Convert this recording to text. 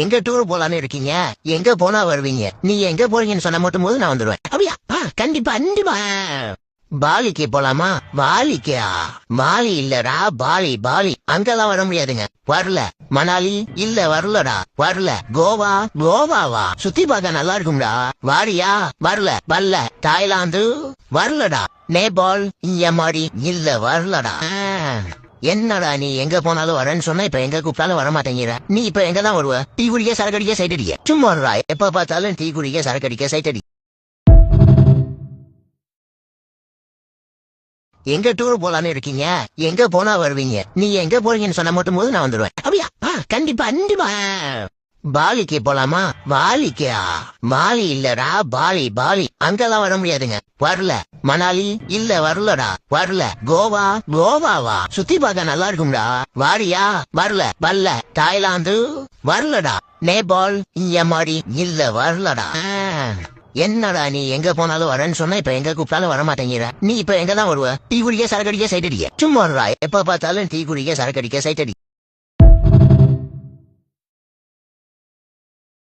எங்க டூர் போலான்னு இருக்கீங்க? எங்க போனா வருவீங்க? நீ எங்க போறீங்கன்னு சொன்ன மட்டும் போது நான் வந்துடுவேன். அப்படியா? கண்டிப்பா கண்டிப்பா. பாலிக்கு போலாமா? பாலிக்கா? பாலி இல்லடா, பாலி பாலி. அங்கெல்லாம் வர முடியாதுங்க. வரல. மணாலி இல்ல, வரலடா. வரல. கோவா? கோவாவா? சுத்தி பார்க்க நல்லா இருக்கும்டா. வாரியா? வரல. வரல. தாய்லாந்து? வரலடா. நேபாள்? எம்மாடி இல்ல, வரலடா. என்னடா நீ எங்க போனாலும் வரேன்னு சொன்னா இப்ப எங்க கூப்பிட்டாலும் வர மாட்டேங்கிற. நீ இப்ப எங்க தான் வருவ? டீ குடிக்க, சரக்கடிக்க, சைட்டடிக்க. சும்மா வருவா. எப்ப பார்த்தாலும் டீ குடிக்க, சரக்கடிக்க, சைட்டடி. எங்க டூர் போலான்னு இருக்கீங்க? எங்க போனா வருவீங்க? நீ எங்க போறீங்கன்னு சொன்ன மட்டும் போது நான் வந்துடுவேன். அப்படியா? கண்டிப்பா கண்டிப்பா. பாலிக்கு போலாமா? பாலிக்கா? பாலி இல்லடா, பாலி பாலி. அங்கெல்லாம் வர முடியாதுங்க. வரல. மணாலி இல்ல, வரலடா. வரல. கோவா? கோவாவா? சுத்தி பார்க்க நல்லா இருக்கும்டா. வாரியா? வரல. வரல. தாய்லாந்து? வரலடா. நேபாள்? எம்மாடி இல்ல, வரலடா. என்னடா நீ எங்க போனாலும் வரேன்னு சொன்னா இப்ப எங்க கூப்பிட்டாலும் வர மாட்டேங்கிற. நீ இப்ப எங்க தான் வருவ? டீ குடிக்க, சரக்கடிக்க, சைட்டடிக்க. சும்மா வருவா. எப்ப பார்த்தாலும் டீ குடிக்க, சரக்கடிக்க, சைட்டடி.